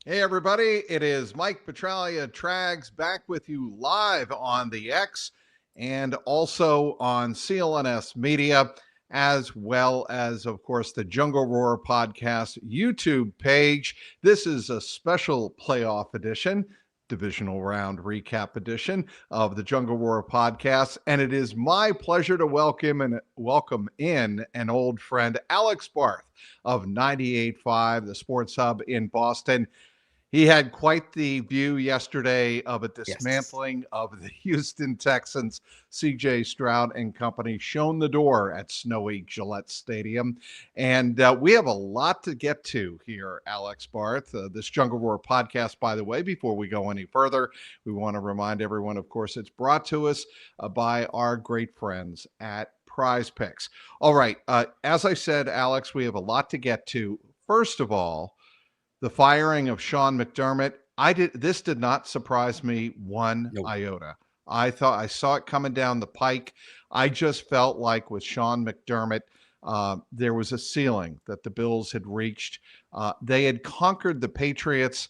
Hey, everybody. It is Mike Petralia, Trags, back with you live on the X and also on CLNS Media, as well as, of course, the Jungle Roar Podcast YouTube page. This is a special playoff edition, divisional round recap edition of the Jungle Roar Podcast. And it is my pleasure to welcome in an old friend, Alex Barth of 98.5, the Sports Hub in Boston. He had quite the view yesterday of a dismantling of the Houston Texans. CJ Stroud and company shown the door at snowy Gillette Stadium. And we have a lot to get to here, Alex Barth. This Jungle Roar podcast, by the way, before we go any further, we want to remind everyone, of course, it's brought to us by our great friends at Prize Picks. All right. As I said, Alex, we have a lot to get to. First of all, the firing of Sean McDermott, this did not surprise me one iota. I thought I saw it coming down the pike. I just felt like with Sean McDermott, there was a ceiling that the Bills had reached. They had conquered the Patriots,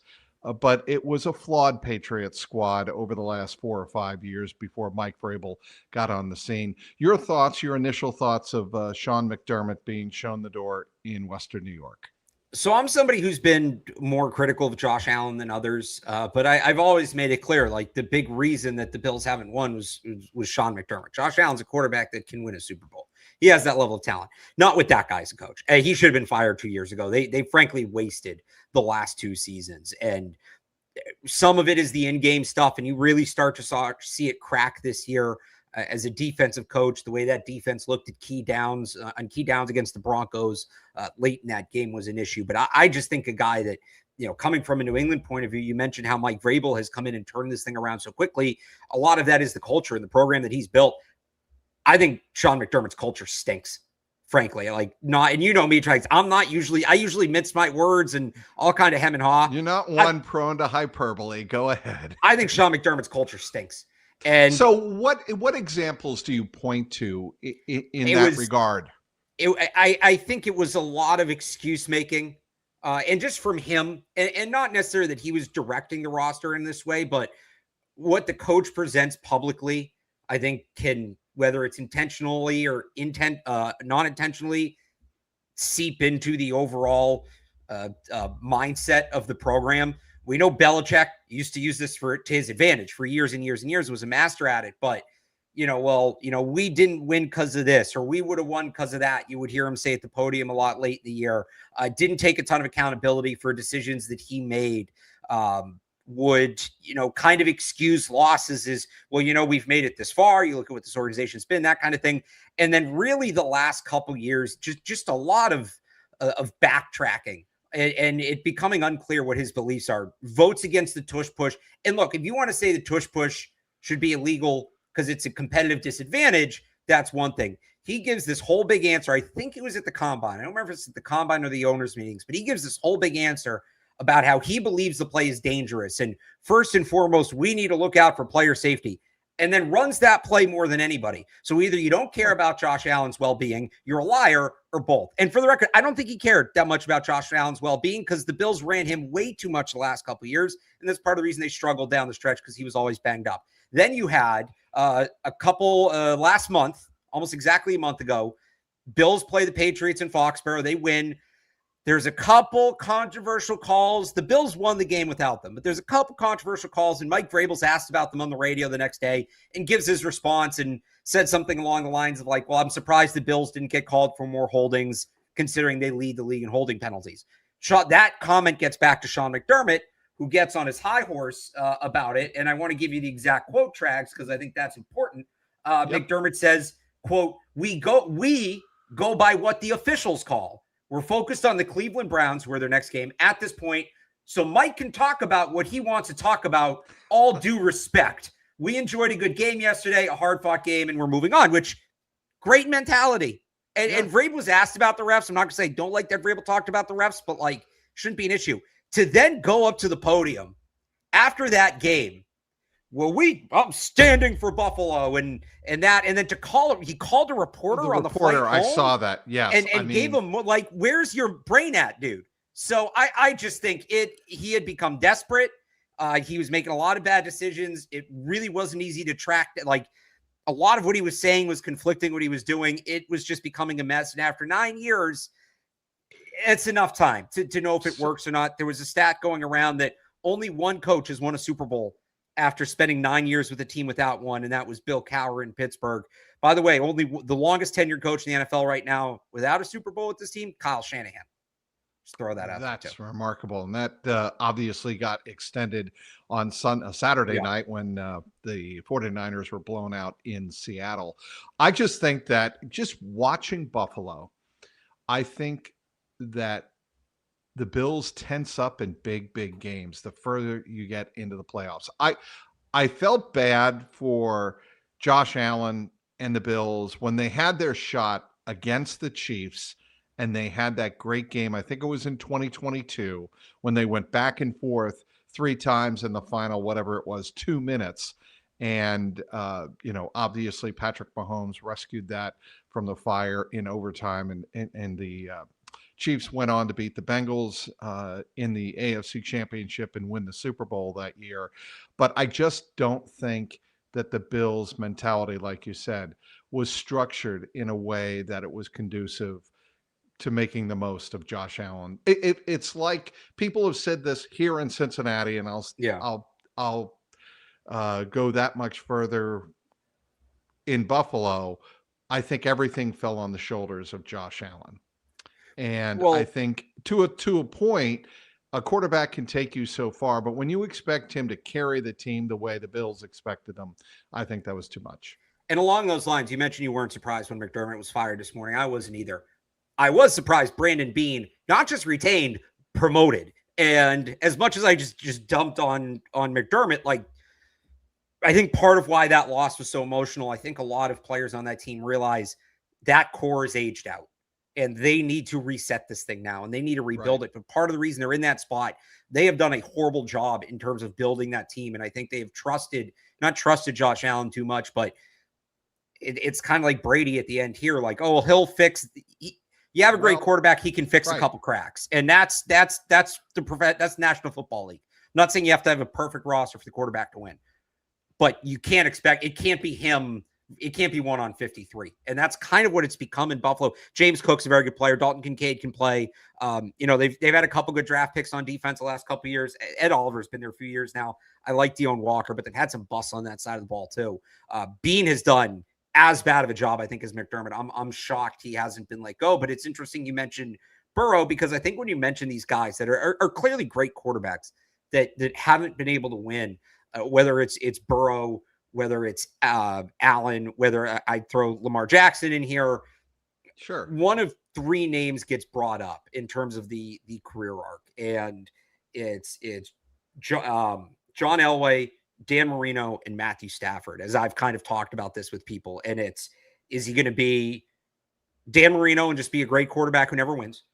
but it was a flawed Patriots squad over the last 4 or 5 years before Mike Vrabel got on the scene. Your thoughts, your initial thoughts of Sean McDermott being shown the door in Western New York? So I'm somebody who's been more critical of Josh Allen than others, but I've always made it clear, like the big reason that the Bills haven't won was Sean McDermott. Josh Allen's a quarterback that can win a Super Bowl. He has that level of talent. Not with that guy as a coach. He should have been fired 2 years ago. They frankly wasted the last 2 seasons, and some of it is the in-game stuff, and you really start to see it crack this year. As a defensive coach, the way that defense looked at key downs against the Broncos late in that game was an issue. But I just think a guy that, coming from a New England point of view, you mentioned how Mike Vrabel has come in and turned this thing around so quickly. A lot of that is the culture and the program that he's built. I think Sean McDermott's culture stinks, frankly. And you know me, Trags, I usually mince my words and all kind of hem and haw. You're not one prone to hyperbole. Go ahead. I think Sean McDermott's culture stinks. And so what examples do you point to in that regard? I think it was a lot of excuse making, and just from him, and not necessarily that he was directing the roster in this way, but what the coach presents publicly, I think can, whether it's intentionally or non-intentionally, seep into the overall mindset of the program. We know Belichick used to use this to his advantage for years and years and years, was a master at it. But, we didn't win because of this, or we would have won because of that. You would hear him say at the podium a lot late in the year. Didn't take a ton of accountability for decisions that he made. Would, kind of excuse losses as, well, we've made it this far. You look at what this organization's been, that kind of thing. And then really the last couple years, just a lot of backtracking. And it becoming unclear what his beliefs are. Votes against the tush push. And look, if you want to say the tush push should be illegal because it's a competitive disadvantage, that's one thing. He gives this whole big answer. I think it was at the Combine. I don't remember if it's at the Combine or the owners' meetings, but he gives this whole big answer about how he believes the play is dangerous. And first and foremost, we need to look out for player safety. And then runs that play more than anybody. So either you don't care about Josh Allen's well-being, you're a liar, or both. And for the record, I don't think he cared that much about Josh Allen's well-being because the Bills ran him way too much the last couple of years. And that's part of the reason they struggled down the stretch because he was always banged up. Then you had a couple last month, almost exactly a month ago, Bills play the Patriots in Foxborough. They win. There's a couple controversial calls. The Bills won the game without them, but there's a couple controversial calls, and Mike Vrabel's asked about them on the radio the next day and gives his response and said something along the lines of like, well, I'm surprised the Bills didn't get called for more holdings considering they lead the league in holding penalties. That comment gets back to Sean McDermott, who gets on his high horse about it, and I want to give you the exact quote, Trags, because I think that's important. McDermott says, quote, we go by what the officials call. We're focused on the Cleveland Browns, who are their next game at this point. So Mike can talk about what he wants to talk about, all due respect. We enjoyed a good game yesterday, a hard-fought game, and we're moving on, which great mentality. And Vrabel was asked about the refs. I'm not going to say don't like that Vrabel talked about the refs, but shouldn't be an issue. To then go up to the podium after that game, well, I'm standing for Buffalo and that, and then to call him, he called a reporter on the flight home. I saw that. Yes. And gave him where's your brain at, dude? So I just think he had become desperate. He was making a lot of bad decisions. It really wasn't easy to track. Like, a lot of what he was saying was conflicting what he was doing. It was just becoming a mess. And after 9 years, it's enough time to know if it works or not. There was a stat going around that only one coach has won a Super Bowl after spending 9 years with a team without one, and that was Bill Cowher in Pittsburgh. By the way, only the longest tenured coach in the NFL right now without a Super Bowl with this team, Kyle Shanahan. Just throw that out. That's remarkable. And that obviously got extended on Saturday night when the 49ers were blown out in Seattle. I just think that just watching Buffalo, I think that the Bills tense up in big games the further you get into the playoffs. I felt bad for Josh Allen and the Bills when they had their shot against the Chiefs and they had that great game. I think it was in 2022 when they went back and forth 3 times in the final, whatever it was, 2 minutes. And, obviously Patrick Mahomes rescued that from the fire in overtime. And the Chiefs went on to beat the Bengals in the AFC Championship and win the Super Bowl that year. But I just don't think that the Bills' mentality, like you said, was structured in a way that it was conducive to making the most of Josh Allen. It's like people have said this here in Cincinnati, and I'll go that much further in Buffalo. I think everything fell on the shoulders of Josh Allen. And I think to a point, a quarterback can take you so far, but when you expect him to carry the team the way the Bills expected him, I think that was too much. And along those lines, you mentioned you weren't surprised when McDermott was fired this morning. I wasn't either. I was surprised Brandon Beane not just retained, promoted. And as much as I just dumped on McDermott, like, I think part of why that loss was so emotional, I think a lot of players on that team realize that core is aged out and they need to reset this thing now and they need to rebuild it. But part of the reason they're in that spot, they have done a horrible job in terms of building that team. And I think they've not trusted Josh Allen too much, but it's kind of like Brady at the end here. Like, oh, he'll fix you have a great quarterback. He can fix a couple cracks. And that's National Football League. I'm not saying you have to have a perfect roster for the quarterback to win, but you can't expect, it can't be him. It can't be 1 on 53. And that's kind of what it's become in Buffalo. James Cook's a very good player. Dalton Kincaid can play. They've had a couple good draft picks on defense the last couple of years. Ed Oliver's been there a few years now. I like Deone Walker, but they've had some busts on that side of the ball too. Beane has done as bad of a job, I think, as McDermott. I'm shocked he hasn't been let go, but it's interesting you mentioned Burrow, because I think when you mention these guys that are clearly great quarterbacks that haven't been able to win, whether it's Burrow, whether it's Allen, whether I'd throw Lamar Jackson in here. Sure. One of 3 names gets brought up in terms of the career arc. And it's John Elway, Dan Marino, and Matthew Stafford, as I've kind of talked about this with people. And is he going to be Dan Marino and just be a great quarterback who never wins?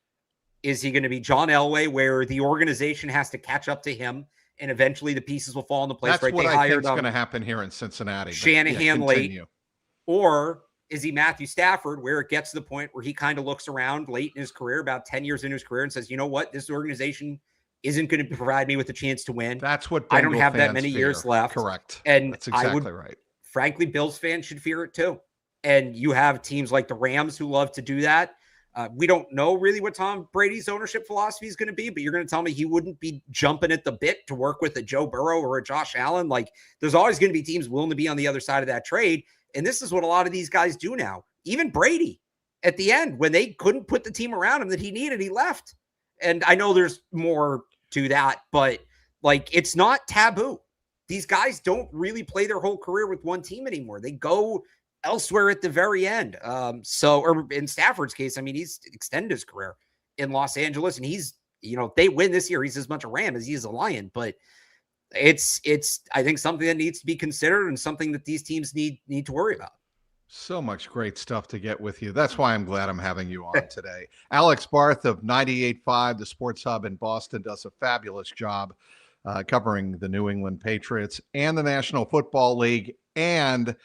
Is he going to be John Elway, where the organization has to catch up to him and eventually the pieces will fall into place? That's what I think is going to happen here in Cincinnati. Shanahan late. Or is he Matthew Stafford, where it gets to the point where he kind of looks around late in his career, about 10 years into his career, and says, you know what, this organization isn't going to provide me with a chance to win. That's what I don't have that many years left. Correct. And that's exactly right. Frankly, Bills fans should fear it too. And you have teams like the Rams who love to do that. We don't know really what Tom Brady's ownership philosophy is going to be, but you're going to tell me he wouldn't be jumping at the bit to work with a Joe Burrow or a Josh Allen. Like, there's always going to be teams willing to be on the other side of that trade. And this is what a lot of these guys do now. Even Brady at the end, when they couldn't put the team around him that he needed, he left. And I know there's more to that, but like, it's not taboo. These guys don't really play their whole career with one team anymore. They go elsewhere at the very end. Or in Stafford's case, I mean, he's extended his career in Los Angeles, and he's, if they win this year, he's as much a Ram as he is a Lion. But it's I think something that needs to be considered and something that these teams need to worry about. So much great stuff to get with you. That's why I'm glad I'm having you on today. Alex Barth of 98.5, the Sports Hub in Boston, does a fabulous job covering the New England Patriots and the National Football League and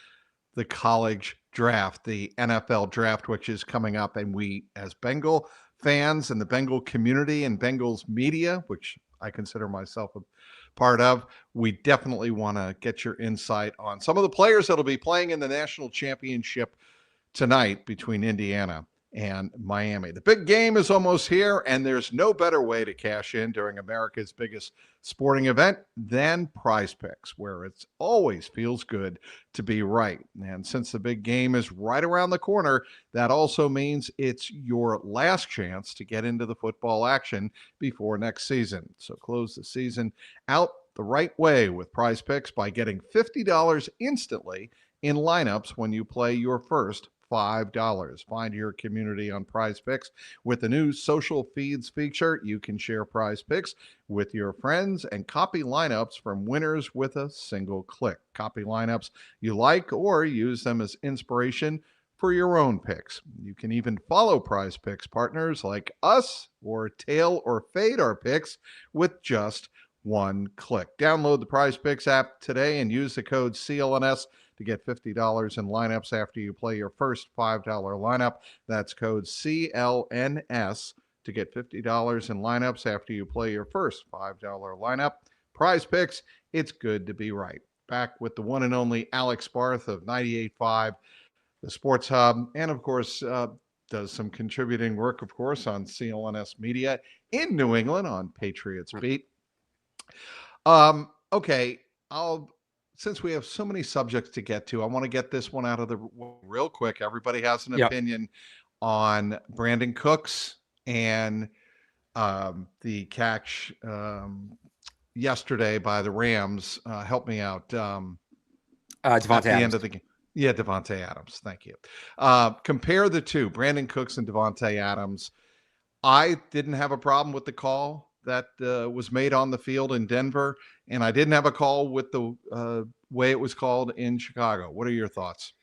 the college draft, the NFL draft, which is coming up. And we, as Bengal fans and the Bengal community and Bengals media, which I consider myself a part of, we definitely want to get your insight on some of the players that'll be playing in the national championship tonight between Indiana and Miami. The big game is almost here, and there's no better way to cash in during America's biggest sporting event than Prize Picks, where it always feels good to be right. And since the big game is right around the corner, that also means it's your last chance to get into the football action before next season. So close the season out the right way with Prize Picks by getting $50 instantly in lineups when you play your first $5. Find your community on Prize Picks. With the new social feeds feature, you can share Prize Picks with your friends and copy lineups from winners with a single click. Copy lineups you like or use them as inspiration for your own picks. You can even follow Prize Picks partners like us or tail or fade our picks with just one click. Download the Prize Picks app today and use the code CLNS to get $50 in lineups after you play your first $5 lineup. That's code CLNS to get $50 in lineups after you play your first $5 lineup. Prize Picks, it's good to be right. Back with the one and only Alex Barth of 98.5, the Sports Hub, and of course, does some contributing work, of course, on CLNS Media in New England on Patriots Beat. Okay, since we have so many subjects to get to, I want to get this one out of the way real quick. Everybody has an opinion on Brandon Cooks and the catch yesterday by the Rams. Help me out. Devontae at the Adams. End of the game. Yeah, Devontae Adams. Thank you. Compare the two, Brandon Cooks and Devontae Adams. I didn't have a problem with the call that was made on the field in Denver, and I didn't have a call with the way it was called in Chicago. What are your thoughts?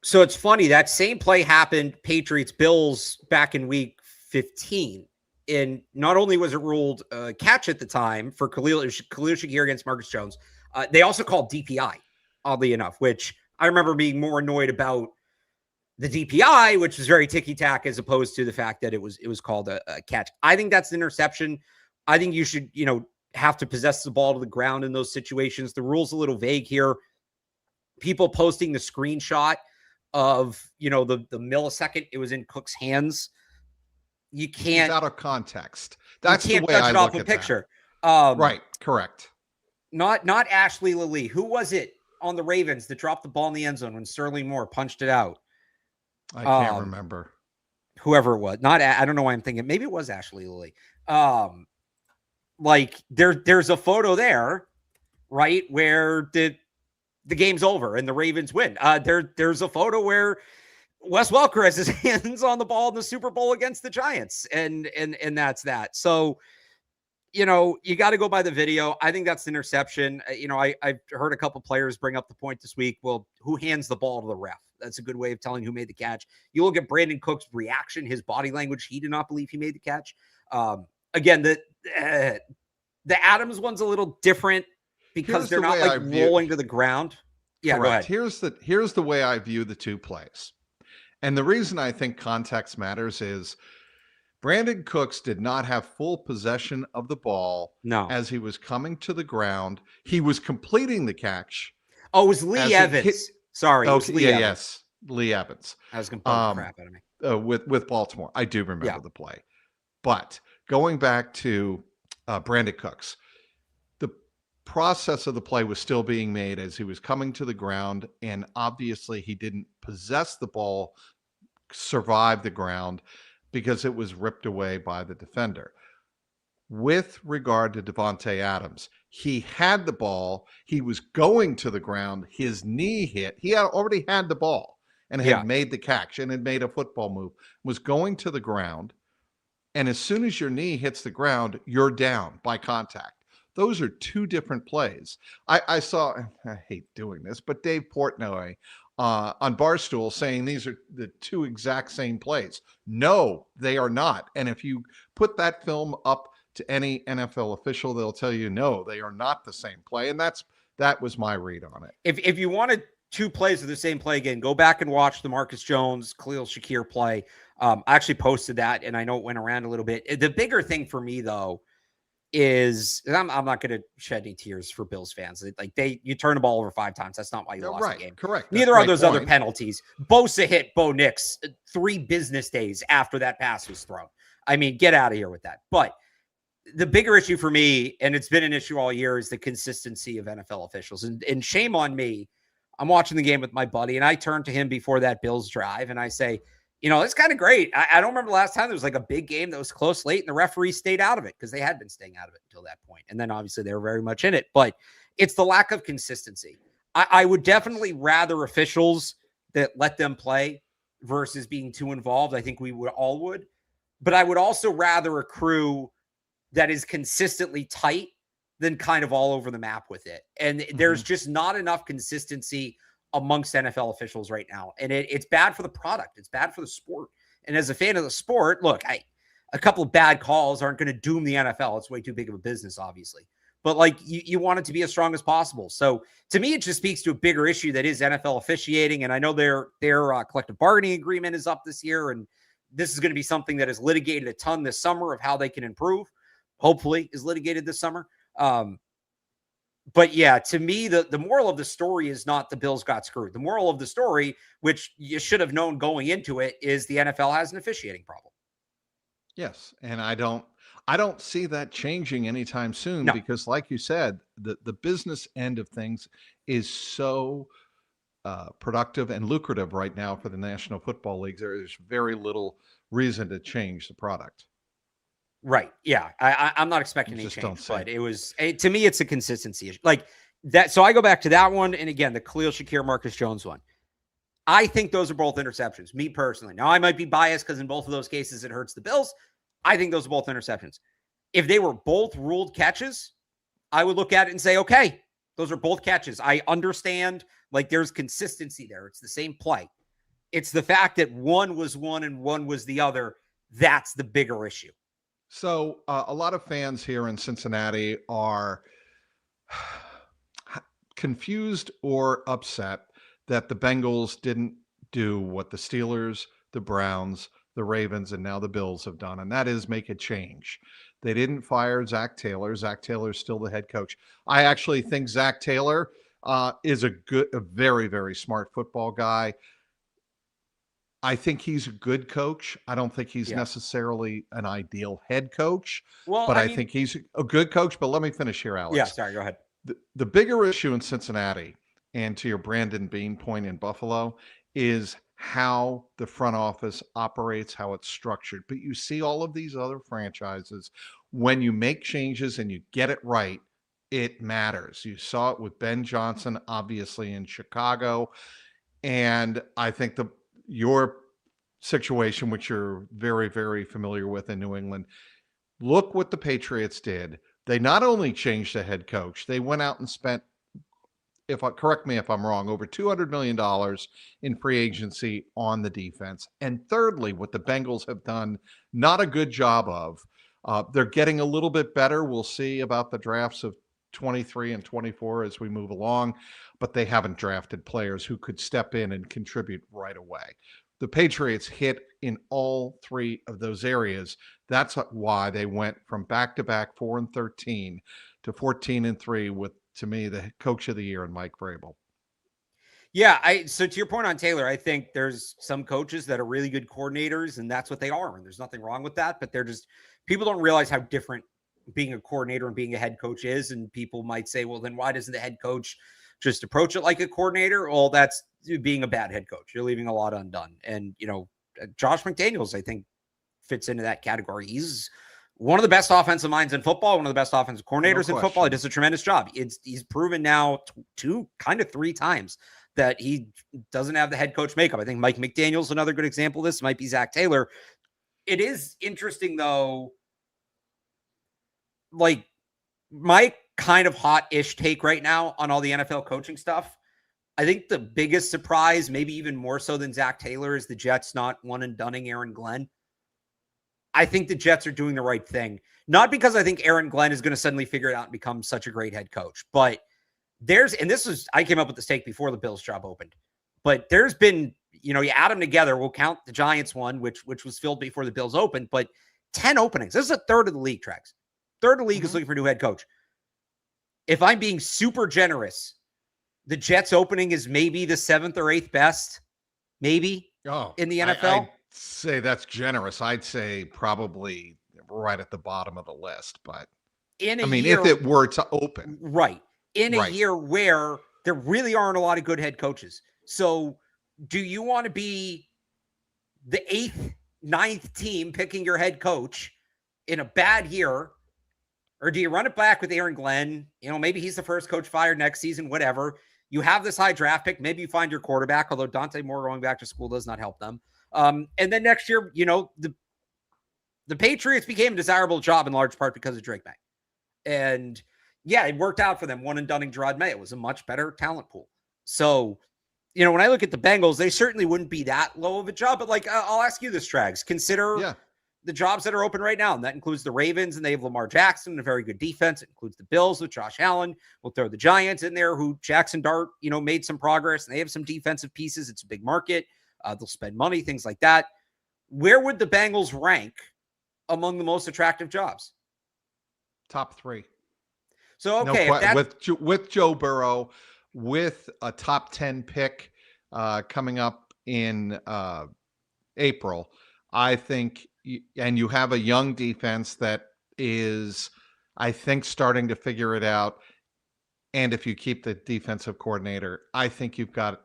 So it's funny, that same play happened Patriots-Bills back in week 15. And not only was it ruled catch at the time for Khalil Shakir against Marcus Jones, they also called DPI, oddly enough, which I remember being more annoyed about the DPI, which was very ticky-tack, as opposed to the fact that it was called a catch. I think that's an interception. I think you should, have to possess the ball to the ground in those situations. The rule's a little vague here. People posting the screenshot of, the millisecond it was in Cook's hands. You can't. It's out of context. That's you can't the way judge I it look off a at picture. Right. Correct. Not Ashley Lilly. Who was it on the Ravens that dropped the ball in the end zone when Sterling Moore punched it out? I can't remember. Whoever it was. I don't know why I'm thinking. Maybe it was Ashley Lilly. There's a photo there, right, where the game's over and the Ravens win. There's a photo where Wes Welker has his hands on the ball in the Super Bowl against the Giants, and that's that. So, you got to go by the video. I think that's the interception. I've heard a couple players bring up the point this week. Well, who hands the ball to the ref? That's a good way of telling who made the catch. You look at Brandon Cook's reaction, his body language. He did not believe he made the catch. Again, the Adams one's a little different because they're not rolling to the ground. Yeah, correct. Go ahead. Here's the way I view the two plays. And the reason I think context matters is Brandon Cooks did not have full possession of the ball as he was coming to the ground. He was completing the catch. Oh, it was Lee Evans. Sorry. Okay, Lee Evans. Yes, Lee Evans. I was going to pull the crap out of me. With Baltimore. I do remember the play. But going back to Brandon Cooks, the process of the play was still being made as he was coming to the ground, and obviously he didn't possess the ball, survive the ground, because it was ripped away by the defender. With regard to Devontae Adams, he had the ball. He was going to the ground. His knee hit. He had already had the ball and had made the catch and had made a football move, was going to the ground. And as soon as your knee hits the ground, you're down by contact. Those are two different plays. I saw, I hate doing this, but Dave Portnoy on Barstool saying these are the two exact same plays. No, they are not. And if you put that film up to any NFL official, they'll tell you, no, they are not the same play. And that was my read on it. If you want to two plays of the same play again. Go back and watch the Marcus Jones, Khalil Shakir play. I actually posted that, and I know it went around a little bit. The bigger thing for me, though, is I'm not going to shed any tears for Bills fans. Like you turn the ball over 5 times. That's not why you lost the game. Correct. Neither are those other penalties. Bosa hit Bo Nix 3 business days after that pass was thrown. I mean, get out of here with that. But the bigger issue for me, and it's been an issue all year, is the consistency of NFL officials. And shame on me. I'm watching the game with my buddy, and I turn to him before that Bills drive, and I say, it's kind of great. I don't remember the last time there was like a big game that was close late and the referee stayed out of it, because they had been staying out of it until that point. And then obviously they were very much in it, but it's the lack of consistency. I would definitely rather officials that let them play versus being too involved. I think we would, but I would also rather a crew that is consistently tight than kind of all over the map with it. And there's just not enough consistency amongst NFL officials right now. And it's bad for the product. It's bad for the sport. And as a fan of the sport, look, a couple of bad calls aren't going to doom the NFL. It's way too big of a business, obviously. But like you want it to be as strong as possible. So to me, it just speaks to a bigger issue that is NFL officiating. And I know their collective bargaining agreement is up this year. And this is going to be something that is litigated a ton this summer of how they can improve. Hopefully is litigated this summer. But yeah, to me, the moral of the story is not the Bills got screwed. The moral of the story, which you should have known going into it, is the NFL has an officiating problem. Yes. And I don't see that changing anytime soon, because like you said, the business end of things is so productive and lucrative right now for the National Football League. There is very little reason to change the product. Right. Yeah. I'm not expecting any change, but to me, it's a consistency issue like that. So I go back to that one. And again, the Khalil Shakir, Marcus Jones one, I think those are both interceptions, me personally. Now I might be biased because in both of those cases, it hurts the Bills. I think those are both interceptions. If they were both ruled catches, I would look at it and say, okay, those are both catches. I understand like there's consistency there. It's the same play. It's the fact that one was one and one was the other. That's the bigger issue. So a lot of fans here in Cincinnati are confused or upset that the Bengals didn't do what the Steelers, the Browns, the Ravens, and now the Bills have done, and that is make a change. They didn't fire Zach Taylor. Zach Taylor is still the head coach. I actually think Zach Taylor is a very, very smart football guy. I think he's a good coach. I don't think he's necessarily an ideal head coach, but I think he's a good coach. But let me finish here, Alex. Yeah, sorry, go ahead. The bigger issue in Cincinnati, and to your Brandon Beane point in Buffalo, is how the front office operates, how it's structured. But you see all of these other franchises, when you make changes and you get it right, it matters. You saw it with Ben Johnson, obviously, in Chicago. And I think your situation, which you're very, very familiar with in New England, look what the Patriots did. They not only changed the head coach, they went out and spent, correct me if I'm wrong, over $200 million in free agency on the defense. And thirdly, what the Bengals have done not a good job of, they're getting a little bit better. We'll see about the drafts of 23 and 24 as we move along, but they haven't drafted players who could step in and contribute right away. The Patriots hit in all 3 of those areas. That's why they went from back-to-back 4-13 to 14-3 with, to me, the coach of the year in Mike Vrabel. Yeah, so to your point on Taylor, I think there's some coaches that are really good coordinators, and that's what they are, and there's nothing wrong with that, but people don't realize how different being a coordinator and being a head coach is. And people might say, well, then why doesn't the head coach just approach it like a coordinator? Well, that's being a bad head coach. You're leaving a lot undone. And, Josh McDaniels, I think, fits into that category. He's one of the best offensive minds in football, one of the best offensive coordinators in football. He does a tremendous job. He's proven now 3 times that he doesn't have the head coach makeup. I think Mike McDaniel's another good example of this. Might be Zach Taylor. It is interesting, though, like my kind of hot-ish take right now on all the NFL coaching stuff. I think the biggest surprise, maybe even more so than Zach Taylor, is the Jets not one and dunning Aaron Glenn. I think the Jets are doing the right thing. Not because I think Aaron Glenn is going to suddenly figure it out and become such a great head coach, but I came up with this take before the Bills job opened, but there's been, you add them together. We'll count the Giants one, which was filled before the Bills opened, but 10 openings. This is a third of the league, Trags. Third of the league is looking for a new head coach. If I'm being super generous, the Jets opening is maybe the 7th or 8th best, maybe in the NFL. I'd say that's generous. I'd say probably right at the bottom of the list, but year, if it were to open. Right. In a year where there really aren't a lot of good head coaches. So do you want to be the 8th, 9th team picking your head coach in a bad year? Or do you run it back with Aaron Glenn? Maybe he's the first coach fired next season, whatever. You have this high draft pick. Maybe you find your quarterback, although Dante Moore going back to school does not help them. And then next year, the Patriots became a desirable job in large part because of Drake May. And yeah, it worked out for them. One and done Gerard May. It was a much better talent pool. So, when I look at the Bengals, they certainly wouldn't be that low of a job. But I'll ask you this, Trags. Consider the jobs that are open right now. And that includes the Ravens, and they have Lamar Jackson, a very good defense. It includes the Bills with Josh Allen. We'll throw the Giants in there, who Jackson Dart, made some progress. And they have some defensive pieces. It's a big market. They'll spend money, things like that. Where would the Bengals rank among the most attractive jobs? Top 3. So, okay. With Joe Burrow, with a top 10 pick coming up in April, I think, and you have a young defense that is, I think, starting to figure it out. And if you keep the defensive coordinator, I think you've got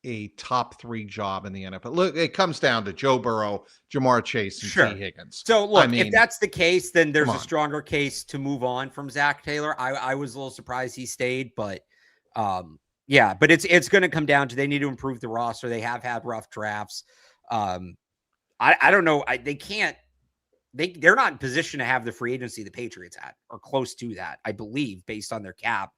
a top 3 job in the NFL. Look, it comes down to Joe Burrow, Jamar Chase, and T. Higgins. So look, if that's the case, then there's a stronger case to move on from Zach Taylor. I was a little surprised he stayed, but but it's going to come down to, they need to improve the roster. They have had rough drafts. I don't know. They're not in position to have the free agency the Patriots had, or close to that, I believe, based on their cap.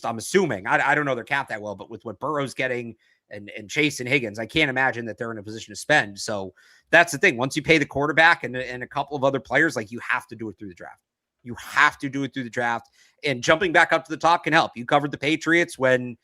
I'm assuming. I don't know their cap that well, but with what Burrow's getting and Chase and Higgins, I can't imagine that they're in a position to spend. So that's the thing. Once you pay the quarterback and a couple of other players, you have to do it through the draft. You have to do it through the draft. And jumping back up to the top can help. You covered the Patriots when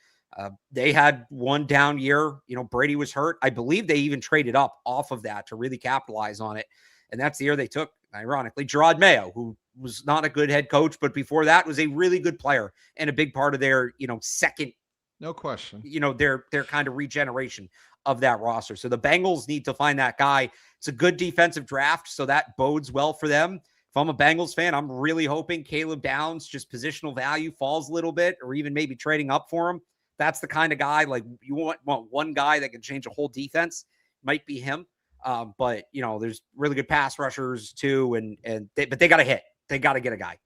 they had one down year. Brady was hurt. I believe they even traded up off of that to really capitalize on it. And that's the year they took, ironically, Gerard Mayo, who was not a good head coach, but before that was a really good player and a big part of their, second. No question. Their kind of regeneration of that roster. So the Bengals need to find that guy. It's a good defensive draft, so that bodes well for them. If I'm a Bengals fan, I'm really hoping Caleb Downs, just positional value, falls a little bit, or even maybe trading up for him. That's the kind of guy, you want one guy that can change a whole defense. Might be him. But there's really good pass rushers too, but they got to hit. They got to get a guy.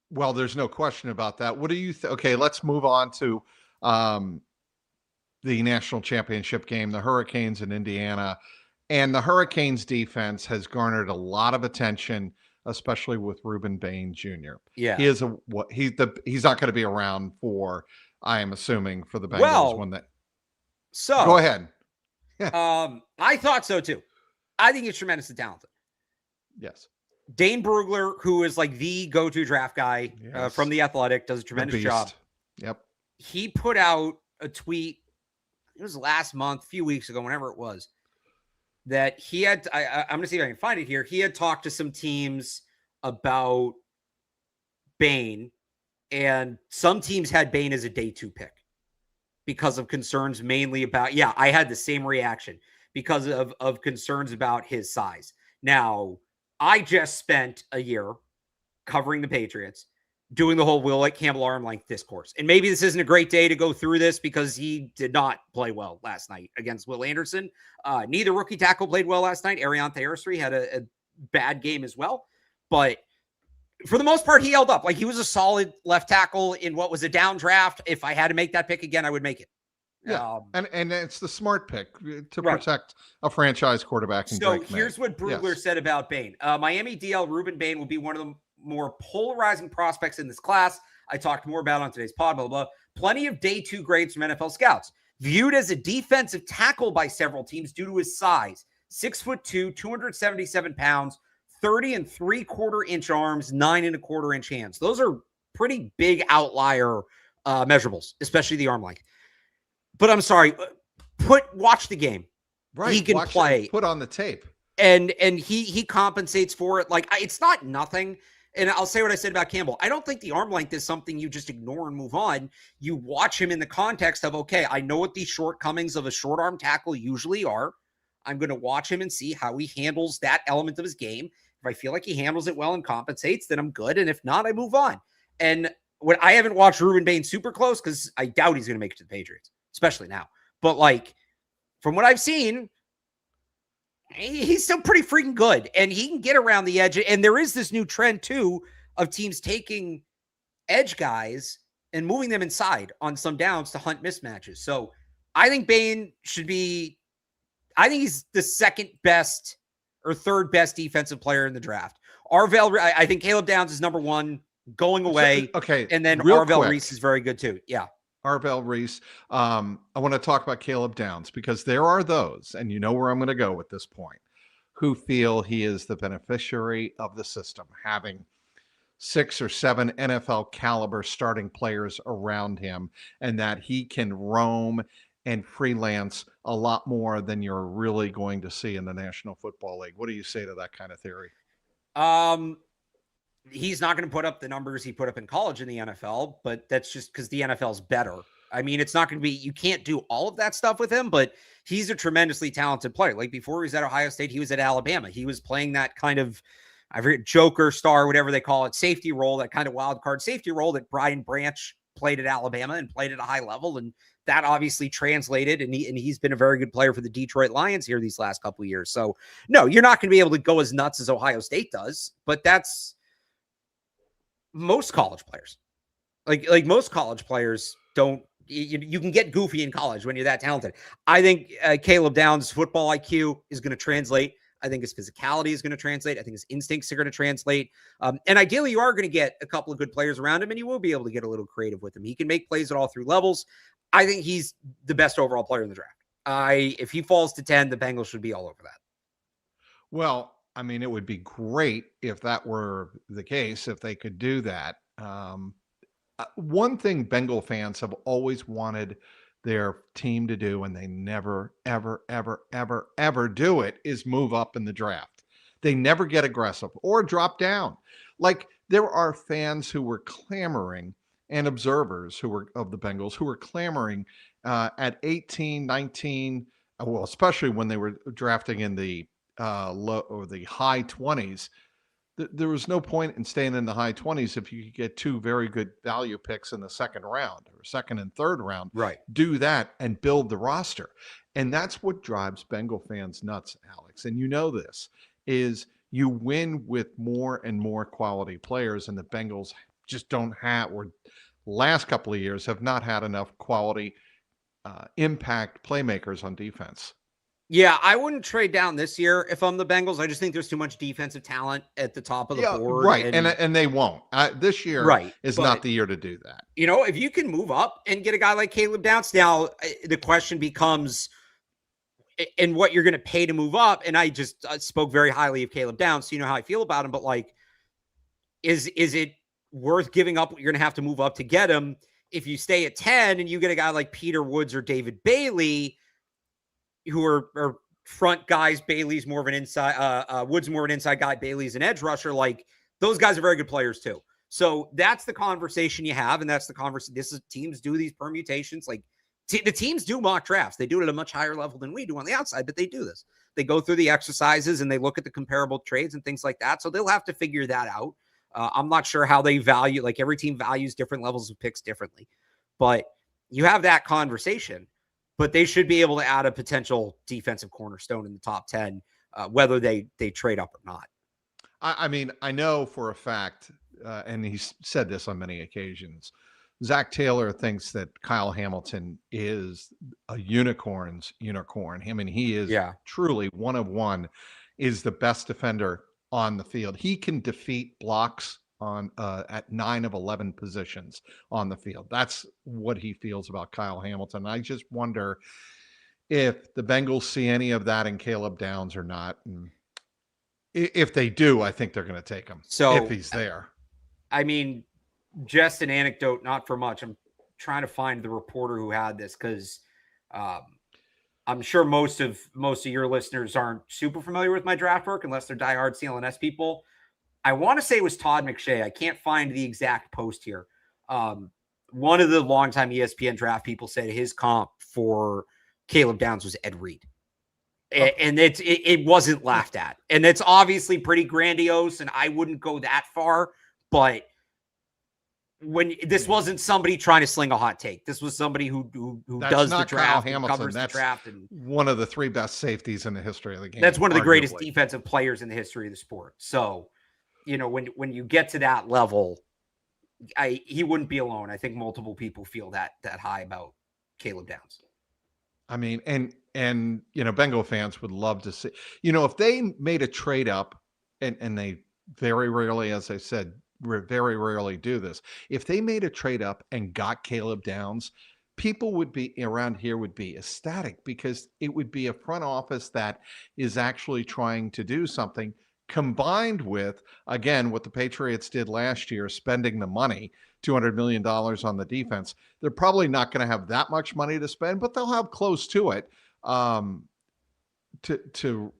Well, there's no question about that. What do you think? Okay, let's move on to the national championship game, the Hurricanes in Indiana. And the Hurricanes defense has garnered a lot of attention, especially with Ruben Bain Jr. Yeah. He's not going to be around for, I am assuming, for the Bengals So go ahead. I thought so too. I think he's tremendously talented. Yes. Dane Brugler, who is the go-to draft guy from The Athletic, does a tremendous job. Yep. He put out a tweet, it was last month, a few weeks ago, whenever it was, that he had, I'm going to see if I can find it here. He had talked to some teams about Bain, and some teams had Bain as a day 2 pick because of concerns mainly about, I had the same reaction because of concerns about his size. Now, I just spent a year covering the Patriots, doing the whole Will Campbell arm length discourse. And maybe this isn't a great day to go through this because he did not play well last night against Will Anderson. Neither rookie tackle played well last night. Ariane Thayersry had a bad game as well. But for the most part, he held up. He was a solid left tackle in what was a down draft. If I had to make that pick again, I would make it. Yeah, and it's the smart pick to protect a franchise quarterback. So here's what Brugler said about Bain. Miami DL Ruben Bain will be one of the more polarizing prospects in this class. I talked more about it on today's pod, blah, blah, blah. Plenty of day 2 grades from NFL scouts. Viewed as a defensive tackle by several teams due to his size. 6'2", 277 pounds, 30 3/4 inch arms, 9 1/4 inch hands. Those are pretty big outlier measurables, especially the arm length. But I'm sorry, watch the game. Right. He can play. Put on the tape. And he compensates for it. Like, it's not nothing. And I'll say what I said about Campbell. I don't think the arm length is something you just ignore and move on. You watch him in the context of, okay, I know what the shortcomings of a short arm tackle usually are. I'm going to watch him and see how he handles that element of his game. If I feel like he handles it well and compensates, then I'm good. And if not, I move on. And when I haven't watched Ruben Bain super close, because I doubt he's going to make it to the Patriots, especially now. But like, from what I've seen, he's still pretty freaking good, and he can get around the edge. And there is this new trend too of teams taking edge guys and moving them inside on some downs to hunt mismatches. So I think Bain should be, I think he's the second best or third best defensive player in the draft. Arvell, I think Caleb Downs is number one going away. So, okay. And then Arvell Reese is very good too. Yeah. Arvell Reese. I want to talk about Caleb Downs because there are those, and you know where I'm going to go with this point, who feel he is the beneficiary of the system, having 6 or 7 NFL caliber starting players around him, and that he can roam and freelance a lot more than you're really going to see in the National Football League. What do you say to that kind of theory? He's not going to put up the numbers he put up in college in the NFL, but that's just because the NFL is better. I mean, it's not going to be, you can't do all of that stuff with him, but he's a tremendously talented player. Like before he was at Ohio State, he was at Alabama. He was playing that kind of, I forget, joker star, whatever they call it, safety role, that kind of wild card safety role that Brian Branch played at Alabama and played at a high level. And that obviously translated, and he's been a very good player for the Detroit Lions here these last couple of years. So no, you're not going to be able to go as nuts as Ohio State does, but that's most college players. Like most college players don't, you can get goofy in college when you're that talented. I think Caleb Downs' football IQ is going to translate. I think his physicality is going to translate. I think his instincts are going to translate. And ideally, you are going to get a couple of good players around him, and you will be able to get a little creative with him. He can make plays at all 3 levels. I think he's the best overall player in the draft. If he falls to 10, the Bengals should be all over that. Well, I mean, it would be great if that were the case, if they could do that. One thing Bengal fans have always wanted their team to do, and they never, ever, ever, ever, ever do it, is move up in the draft. They never get aggressive or drop down. Like there are fans who were clamoring, and observers who were of the Bengals who were clamoring at 18, 19, well, especially when they were drafting in the low or the high 20s. There was no point in staying in the high 20s if you could get 2 very good value picks in the second round or second and third round. Right. Do that and build the roster. And that's what drives Bengal fans nuts, Alex. And you know this, is you win with more and more quality players, and the Bengals just don't have, or last couple of years have not had enough quality impact playmakers on defense. Yeah, I wouldn't trade down this year if I'm the Bengals. I just think there's too much defensive talent at the top of the board. Right, and they won't. This year is not the year to do that. You know, if you can move up and get a guy like Caleb Downs, now the question becomes, and what you're going to pay to move up. And I just spoke very highly of Caleb Downs, so you know how I feel about him. But like, is it worth giving up what you're going to have to move up to get him? If you stay at 10 and you get a guy like Peter Woods or David Bailey, who are front guys, Bailey's more of an inside, Woods more of an inside guy, Bailey's an edge rusher. Like those guys are very good players too. So that's the conversation you have. And that's the conversation. This is teams do these permutations. Like the teams do mock drafts. They do it at a much higher level than we do on the outside, but they do this. They go through the exercises and they look at the comparable trades and things like that. So they'll have to figure that out. I'm not sure how they value, like every team values different levels of picks differently, but you have that conversation. But they should be able to add a potential defensive cornerstone in the top 10, whether they trade up or not. I mean, I know for a fact, and he's said this on many occasions, Zach Taylor thinks that Kyle Hamilton is a unicorn's unicorn. I mean, he is truly one of one, is the best defender on the field. He can defeat blocks on at 9 of 11 positions on the field. That's what he feels about Kyle Hamilton. I just wonder if the Bengals see any of that in Caleb Downs or not. And if they do, I think they're going to take him. So if he's there. I mean, just an anecdote, not for much. I'm trying to find the reporter who had this, because I'm sure most of your listeners aren't super familiar with my draft work unless they're diehard CLNS people. I want to say it was Todd McShay. I can't find the exact post here. One of the longtime ESPN draft people said his comp for Caleb Downs was Ed Reed. And it wasn't laughed at. And it's obviously pretty grandiose, and I wouldn't go that far. But when this wasn't somebody trying to sling a hot take, this was somebody who does the draft, and covers the draft, and one of the 3 best safeties in the history of the game. That's one of the greatest defensive players in the history of the sport. So, when you get to that level, he wouldn't be alone. I think multiple people feel that high about Caleb Downs. I mean, and Bengal fans would love to see, if they made a trade up, and they very rarely, as I said, very rarely do this. If they made a trade up and got Caleb Downs, people would be around here would be ecstatic, because it would be a front office that is actually trying to do something, combined with, again, what the Patriots did last year, spending the money, $200 million on the defense. They're probably not going to have that much money to spend, but they'll have close to it to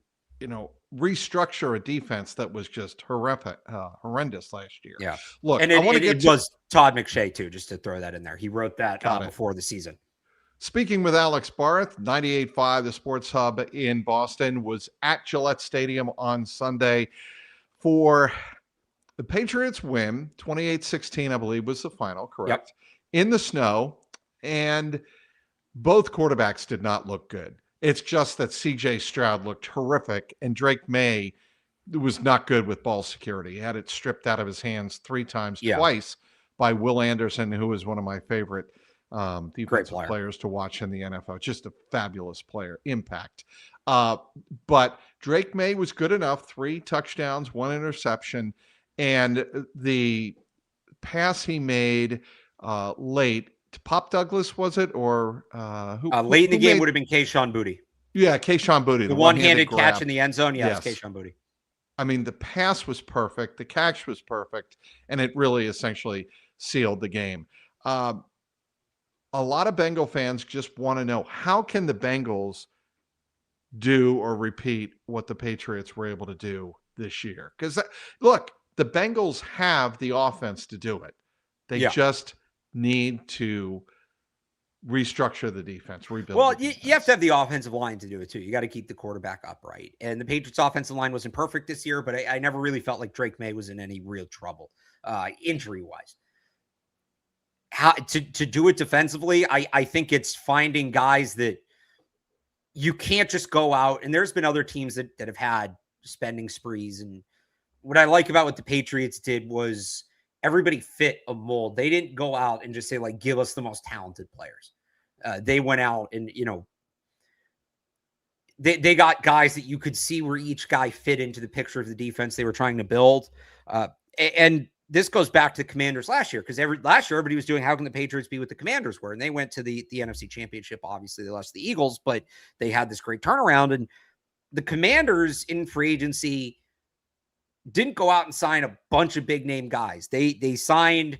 restructure a defense that was just horrendous last year. Yeah. Look, and it was Todd McShay too, just to throw that in there. He wrote that before the season. Speaking with Alex Barth, 98.5, the Sports Hub in Boston, was at Gillette Stadium on Sunday for the Patriots win. 28-16, I believe, was the final, correct? Yep. In the snow, and both quarterbacks did not look good. It's just that C.J. Stroud looked horrific, and Drake Maye was not good with ball security. He had it stripped out of his hands 3 times, twice by Will Anderson, who is one of my favorite defensive players to watch in the NFL. Just a fabulous player, impact. But Drake Maye was good enough, 3 touchdowns, 1 interception, and the pass he made late to Pop Douglas, was it? Or late in the game would have been Kayshon Boutte. Yeah, Kayshon Boutte. The one-handed catch in the end zone. Yes, Kayshon Boutte. I mean, the pass was perfect. The catch was perfect. And it really essentially sealed the game. A lot of Bengal fans just want to know, how can the Bengals do or repeat what the Patriots were able to do this year? Because, look, the Bengals have the offense to do it. They just need to restructure the defense, rebuild. Well, you have to have the offensive line to do it too. You got to keep the quarterback upright. And the Patriots offensive line wasn't perfect this year, but I never really felt like Drake Maye was in any real trouble, injury-wise. How to do it defensively, I think it's finding guys that you can't just go out, and there's been other teams that have had spending sprees. And what I like about what the Patriots did was everybody fit a mold. They didn't go out and just say, like, give us the most talented players. They went out and, they got guys that you could see where each guy fit into the picture of the defense they were trying to build. And this goes back to the Commanders last year, because last year everybody was doing, how can the Patriots be what the Commanders were? And they went to the NFC Championship. Obviously, they lost the Eagles, but they had this great turnaround. And the Commanders in free agency didn't go out and sign a bunch of big name guys. They signed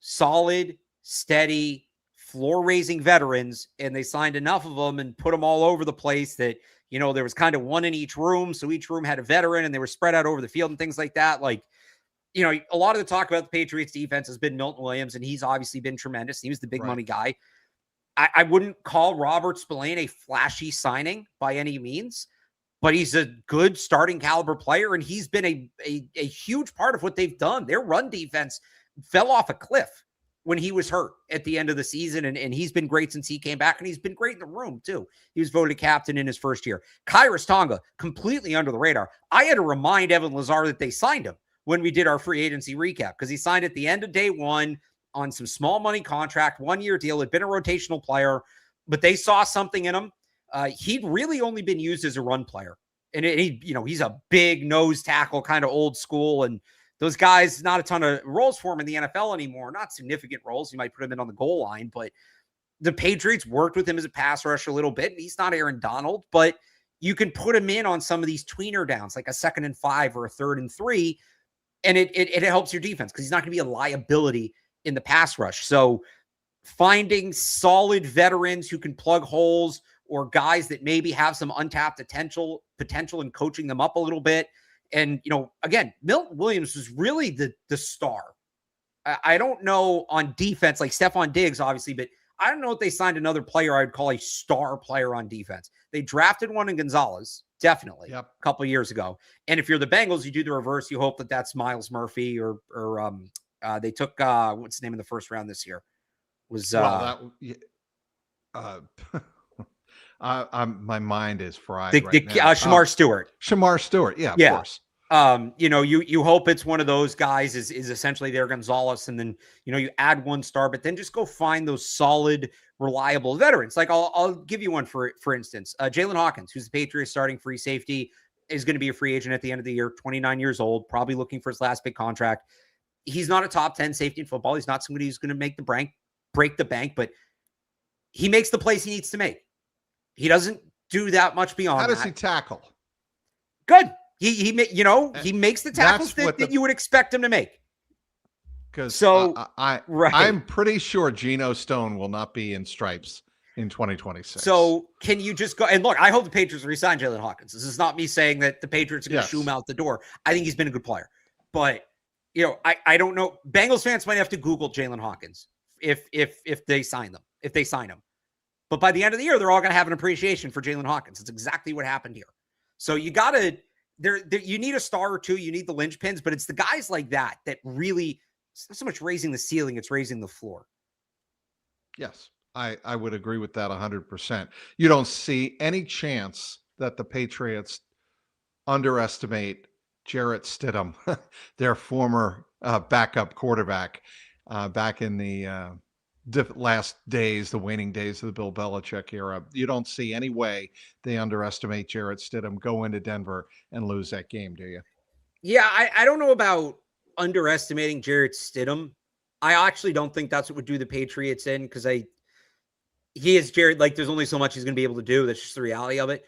solid, steady, floor-raising veterans, and they signed enough of them and put them all over the place that, there was kind of one in each room. So each room had a veteran, and they were spread out over the field and things like that. Like, a lot of the talk about the Patriots defense has been Milton Williams, and he's obviously been tremendous. He was the big money guy. I wouldn't call Robert Spillane a flashy signing by any means, but he's a good starting caliber player, and he's been a huge part of what they've done. Their run defense fell off a cliff when he was hurt at the end of the season, and he's been great since he came back, and he's been great in the room too. He was voted captain in his first year. Kyrus Tonga, completely under the radar. I had to remind Evan Lazar that they signed him when we did our free agency recap, because he signed at the end of day one on some small money contract, 1-year deal. Had been a rotational player, but they saw something in him. He'd really only been used as a run player. And he's a big nose tackle, kind of old school. And those guys, not a ton of roles for him in the NFL anymore. Not significant roles. You might put him in on the goal line, but the Patriots worked with him as a pass rusher a little bit. And he's not Aaron Donald, but you can put him in on some of these tweener downs, like a 2nd and 5 or a 3rd and 3. And it helps your defense, because he's not going to be a liability in the pass rush. So finding solid veterans who can plug holes, or guys that maybe have some untapped potential and coaching them up a little bit. And, again, Milton Williams was really the star. I don't know on defense, like Stephon Diggs, obviously, but I don't know if they signed another player I would call a star player on defense. They drafted one in Gonzalez, definitely, a couple of years ago. And if you're the Bengals, you do the reverse. You hope that that's Miles Murphy, or they took, what's the name of the first round this year? My mind is fried now. Shamar Stewart. Shamar Stewart, of course. You hope it's one of those guys is essentially their Gonzalez, and then you add one star, but then just go find those solid, reliable veterans. Like I'll give you one for instance, Jalen Hawkins, who's the Patriots starting free safety, is going to be a free agent at the end of the year, 29 years old, probably looking for his last big contract. He's not a top 10 safety in football. He's not somebody who's going to make break the bank, but he makes the plays he needs to make. He doesn't do that much beyond. How does he tackle? Good. He makes the tackles that you would expect him to make. Because I'm pretty sure Geno Stone will not be in stripes in 2026. So can you just go and look? I hope the Patriots resign Jalen Hawkins. This is not me saying that the Patriots are going to shoo him out the door. I think he's been a good player, but I don't know. Bengals fans might have to Google Jalen Hawkins if they sign him. But by the end of the year, they're all going to have an appreciation for Jalen Hawkins. It's exactly what happened here. So you got to. You need a star or two. You need the linchpins, but it's the guys like that really, it's not so much raising the ceiling, it's raising the floor. Yes, I would agree with that 100%. You don't see any chance that the Patriots underestimate Jarrett Stidham, their former backup quarterback back in the last days, the waning days of the Bill Belichick era. You don't see any way they underestimate Jarrett Stidham, go into Denver and lose that game, do you? Yeah, I don't know about underestimating Jarrett Stidham. I actually don't think that's what would do the Patriots in, because he is Jarrett. Like, there's only so much he's going to be able to do. That's just the reality of it.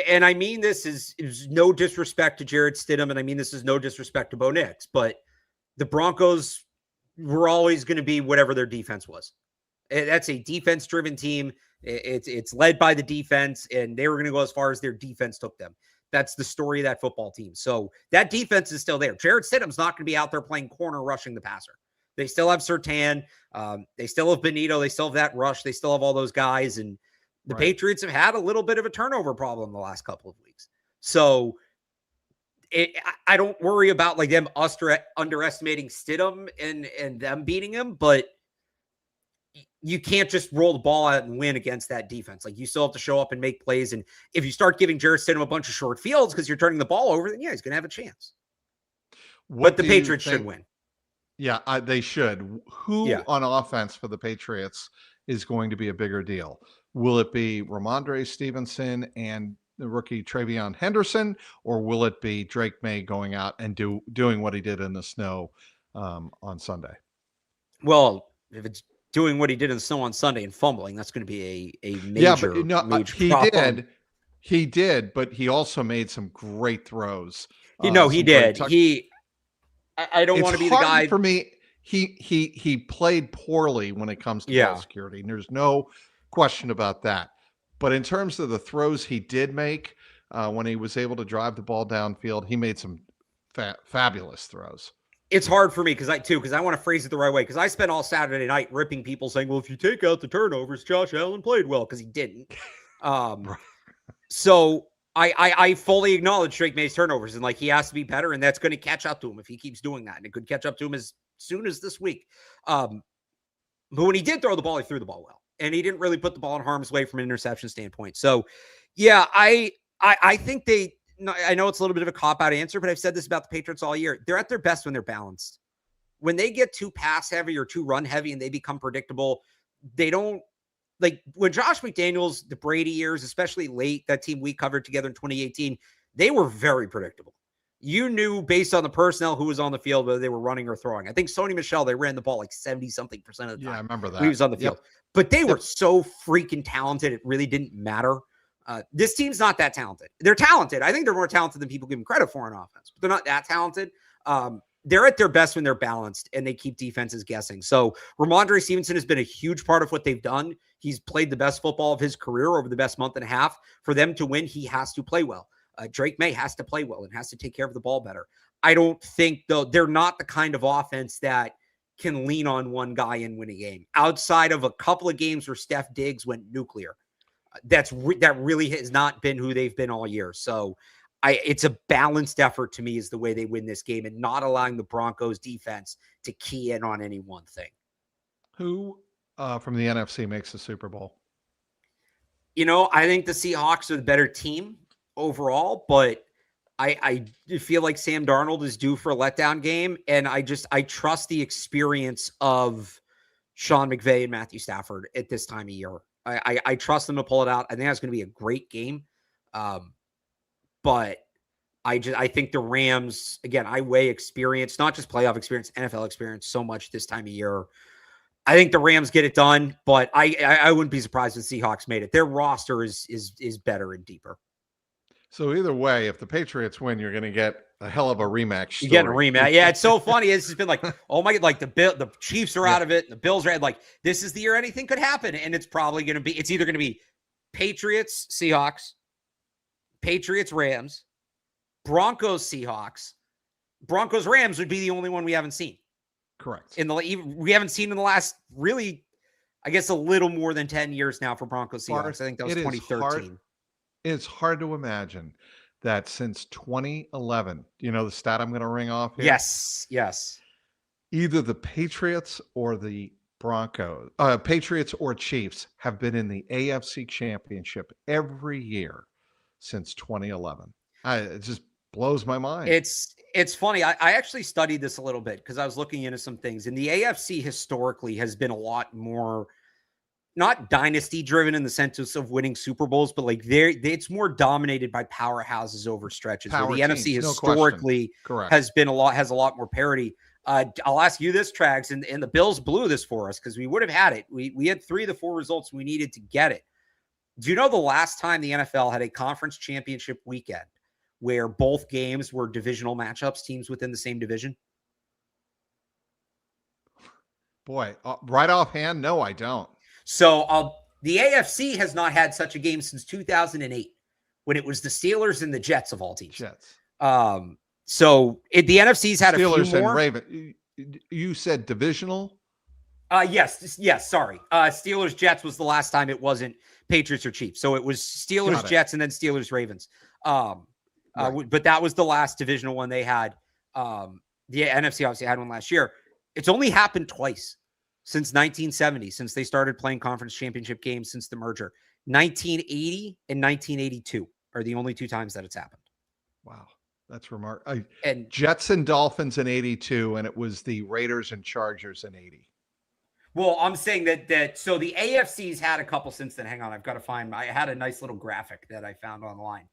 And I mean, this is no disrespect to Jarrett Stidham, and I mean this is no disrespect to Bo Nix, but the Broncos were always going to be whatever their defense was. That's a defense-driven team. It's led by the defense, and they were going to go as far as their defense took them. That's the story of that football team. So that defense is still there. Jarrett Stidham's not going to be out there playing corner rushing the passer. They still have Surtain. They still have Benito. They still have that rush. They still have all those guys. And the Patriots have had a little bit of a turnover problem the last couple of weeks. So I don't worry about like them underestimating Stidham and them beating him, but you can't just roll the ball out and win against that defense. Like, you still have to show up and make plays. And if you start giving Jarrett Stidham a bunch of short fields because you're turning the ball over, then he's going to have a chance. But the Patriots should win. Yeah, they should. Who on offense for the Patriots is going to be a bigger deal? Will it be Ramondre Stevenson and the rookie Travion Henderson, or will it be Drake Maye going out and doing what he did in the snow on Sunday? Well, if it's doing what he did in the snow on Sunday and fumbling, that's going to be a major, major problem. He did, but he also made some great throws. He did. I don't want to be the guy. For me, he played poorly when it comes to ball security, and there's no question about that. But in terms of the throws he did make, when he was able to drive the ball downfield, he made some fabulous throws. It's hard for me because I want to phrase it the right way, because I spent all Saturday night ripping people saying, well, if you take out the turnovers, Josh Allen played well, because he didn't. So I fully acknowledge Drake Maye's turnovers, and like, he has to be better, and that's going to catch up to him if he keeps doing that, and it could catch up to him as soon as this week. But when he did throw the ball, he threw the ball well, and he didn't really put the ball in harm's way from an interception standpoint. So yeah, I think I know it's a little bit of a cop-out answer, but I've said this about the Patriots all year. They're at their best when they're balanced. When they get too pass-heavy or too run-heavy and they become predictable, they don't – like when Josh McDaniels, the Brady years, especially late, that team we covered together in 2018, they were very predictable. You knew based on the personnel who was on the field whether they were running or throwing. I think Sony Michel, they ran the ball like 70-something% of the time. Yeah, I remember that. He was on the field. But they were so freaking talented, it really didn't matter. This team's not that talented. They're talented. I think they're more talented than people give them credit for on offense, but they're not that talented. they're at their best when they're balanced and they keep defenses guessing. So Ramondre Stevenson has been a huge part of what they've done. He's played the best football of his career over the best month and a half. For them to win, he has to play well. Drake Maye has to play well and has to take care of the ball better. I don't think, though, they're not the kind of offense that can lean on one guy and win a game. Outside of a couple of games where Steph Diggs went nuclear, that really has not been who they've been all year. So it's a balanced effort to me is the way they win this game, and not allowing the Broncos defense to key in on any one thing. Who from the NFC makes the Super Bowl? I think the Seahawks are the better team overall, but I feel like Sam Darnold is due for a letdown game, and I trust the experience of Sean McVay and Matthew Stafford at this time of year. I trust them to pull it out. I think that's going to be a great game. But I think the Rams, again, I weigh experience, not just playoff experience, NFL experience so much this time of year. I think the Rams get it done, but I wouldn't be surprised if the Seahawks made it. Their roster is better and deeper. So either way, if the Patriots win, you're going to get a hell of a rematch story. You get a rematch. Yeah, it's so funny. It's just been like, oh my God, like the Chiefs are out of it, and the Bills are like, this is the year anything could happen. And it's probably going to be, it's either going to be Patriots, Seahawks, Patriots, Rams, Broncos, Seahawks, Broncos, Rams would be the only one we haven't seen. Correct. We haven't seen in the last, really, I guess, a little more than 10 years now for Broncos, Seahawks. I think that was 2013. It's hard to imagine that since 2011, the stat I'm going to ring off here? Yes. Either the Patriots or the Broncos, Patriots or Chiefs have been in the AFC Championship every year since 2011. It just blows my mind. It's funny. I actually studied this a little bit because I was looking into some things, and the AFC historically has been a lot more, not dynasty driven in the sense of winning Super Bowls, but like it's more dominated by powerhouses over stretches. Where the NFC historically has a lot more parity. I'll ask you this, Trags, and the Bills blew this for us because we would have had it. We had 3 of the 4 results we needed to get it. Do you know the last time the NFL had a conference championship weekend where both games were divisional matchups, teams within the same division? Boy, right offhand, no, I don't. So the AFC has not had such a game since 2008, when it was the Steelers and the Jets of all teams. Jets. So the NFC's had Steelers a few more. And Raven. You said divisional? Yes. Sorry. Steelers Jets was the last time it wasn't Patriots or Chiefs. So it was Steelers Jets and then Steelers Ravens. Right. But that was the last divisional one they had. The NFC obviously had one last year. It's only happened twice since 1970, since they started playing conference championship games since the merger. 1980 and 1982 are the only 2 times that it's happened. Wow. That's remarkable. And Jets and Dolphins in 82, and it was the Raiders and Chargers in 80. Well, I'm saying that so the AFC's had a couple since then. Hang on, I've got to find. I had a nice little graphic that I found online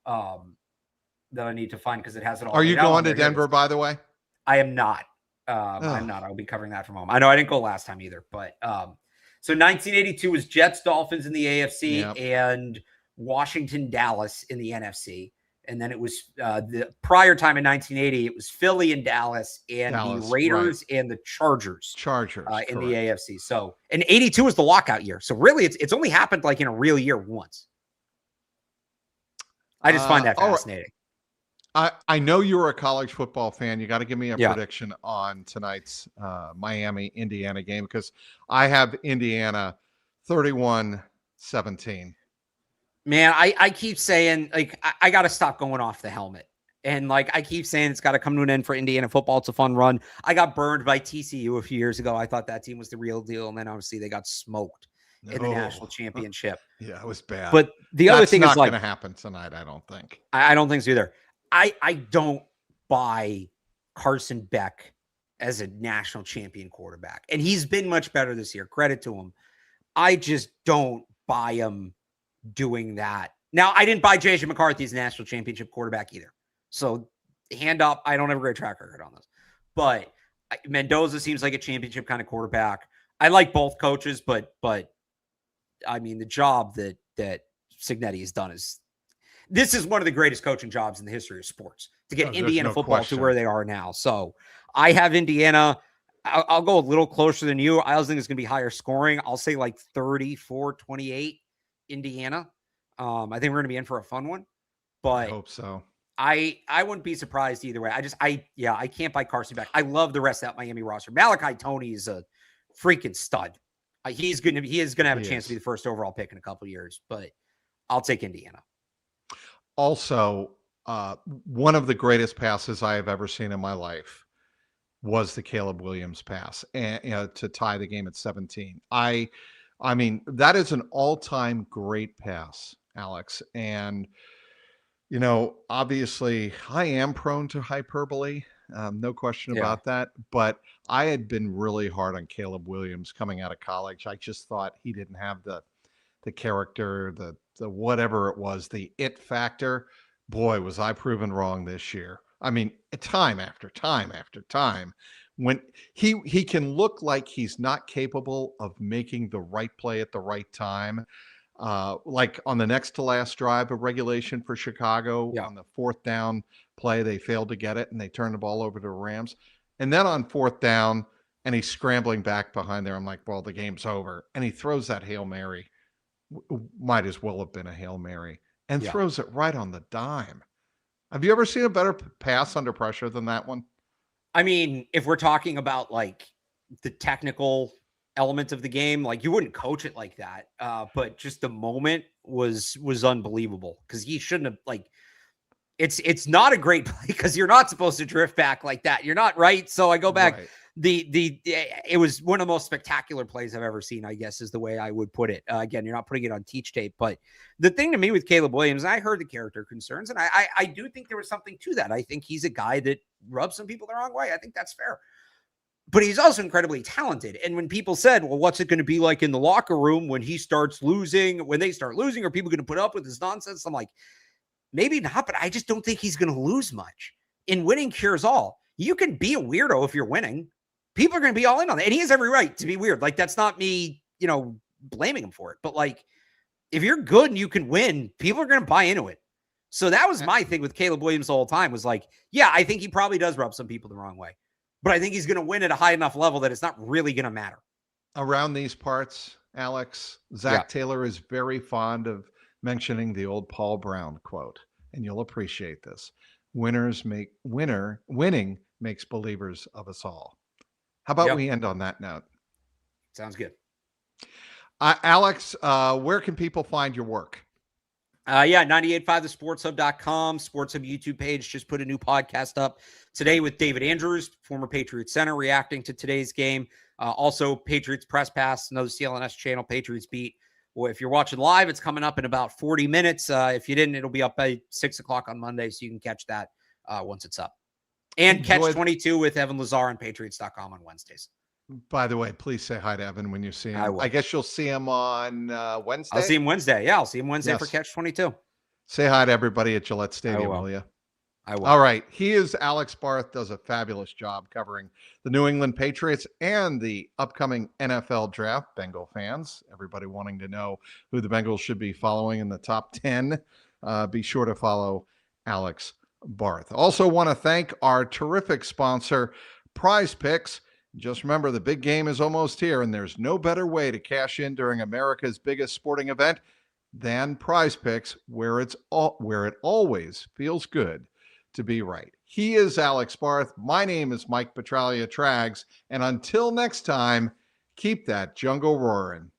that I need to find because it has it all. Are you going to Denver, by the way? I am not. I'm not. I'll be covering that from home. I know I didn't go last time either, but so 1982 was Jets, Dolphins in the AFC, and Washington, Dallas in the NFC. And then it was the prior time in 1980, it was Philly and Dallas and the Raiders and the Chargers in the AFC. So, and 82 was the lockout year. So really it's only happened like in a real year once. I just find that fascinating. I know you're a college football fan. You got to give me a prediction on tonight's Miami-Indiana game, because I have Indiana 31-17. Man, I keep saying, like, I got to stop going off the helmet. And, like, I keep saying it's got to come to an end for Indiana football. It's a fun run. I got burned by TCU a few years ago. I thought that team was the real deal. And then, obviously, they got smoked in the national championship. Yeah, it was bad. But the other thing is, like, not going to happen tonight, I don't think. I don't think so either. I don't buy Carson Beck as a national champion quarterback. And he's been much better this year. Credit to him. I just don't buy him doing that. Now, I didn't buy JJ McCarthy as a national championship quarterback either. So, hand up, I don't have a great track record on this. But Mendoza seems like a championship kind of quarterback. I like both coaches, but I mean, the job that Cignetti has done is, this is one of the greatest coaching jobs in the history of sports to get Indiana no football question to where they are now. So I have Indiana. I'll go a little closer than you. I also think it's going to be higher scoring. I'll say like 34-28 Indiana. I think we're going to be in for a fun one, but I hope so. I wouldn't be surprised either way. I can't buy Carson back. I love the rest of that Miami roster. Malachi Toney is a freaking stud. He is going to have a chance to be the first overall pick in a couple of years, but I'll take Indiana. Also, one of the greatest passes I have ever seen in my life was the Caleb Williams pass, and to tie the game at 17. I mean, that is an all-time great pass, Alex. And obviously, I am prone to hyperbole, no question about that. But I had been really hard on Caleb Williams coming out of college. I just thought he didn't have the character, the whatever it was, the it factor. Boy, was I proven wrong this year. I mean, time after time after time, when he can look like he's not capable of making the right play at the right time. Like on the next to last drive of regulation for Chicago, on the 4th down play, they failed to get it and they turned the ball over to the Rams. And then on 4th down, and he's scrambling back behind there. I'm like, well, the game's over. And he throws that Hail Mary. Might as well have been a Hail Mary, and throws it right on the dime. Have you ever seen a better pass under pressure than that one? I mean, if we're talking about like the technical element of the game, like you wouldn't coach it like that. But just the moment was unbelievable because he shouldn't have like. It's not a great play because you're not supposed to drift back like that. You're not right. So I go back. Right. It was one of the most spectacular plays I've ever seen, I guess is the way I would put it. Again, you're not putting it on teach tape, but the thing to me with Caleb Williams, I heard the character concerns, and I do think there was something to that. I think he's a guy that rubs some people the wrong way. I think that's fair. But he's also incredibly talented. And when people said, well, what's it going to be like in the locker room when he starts losing, when they start losing, are people going to put up with his nonsense? I'm like, maybe not, but I just don't think he's going to lose much. In winning cures all. You can be a weirdo if you're winning. People are going to be all in on that. And he has every right to be weird. Like, that's not me, blaming him for it. But, like, if you're good and you can win, people are going to buy into it. So that was my thing with Caleb Williams the whole time was like, yeah, I think he probably does rub some people the wrong way. But I think he's going to win at a high enough level that it's not really going to matter. Around these parts, Alex, Zach Taylor is very fond of mentioning the old Paul Brown quote, and you'll appreciate this. Winning makes believers of us all. How about we end on that note? Sounds good. Alex, where can people find your work? 985thesportshub.com, Sports Hub YouTube page. Just put a new podcast up today with David Andrews, former Patriots center, reacting to today's game. Also, Patriots Press Pass, another CLNS channel, Patriots Beat. Well, if you're watching live, it's coming up in about 40 minutes. If you didn't, it'll be up by 6 o'clock on Monday, so you can catch that once it's up. And Catch 22 with Evan Lazar on Patriots.com on Wednesdays. By the way, please say hi to Evan when you see him. I guess you'll see him on Wednesday. I'll see him Wednesday. Yeah, I'll see him Wednesday for Catch 22. Say hi to everybody at Gillette Stadium, will you? I will. All right. He is Alex Barth, does a fabulous job covering the New England Patriots and the upcoming NFL draft. Bengal fans, everybody wanting to know who the Bengals should be following in the top 10. Be sure to follow Alex Barth. Also want to thank our terrific sponsor, Prize Picks. Just remember, the big game is almost here, and there's no better way to cash in during America's biggest sporting event than Prize Picks, where it always feels good to be right. He is Alex Barth. My name is Mike Petraglia Trags. And until next time, keep that jungle roaring.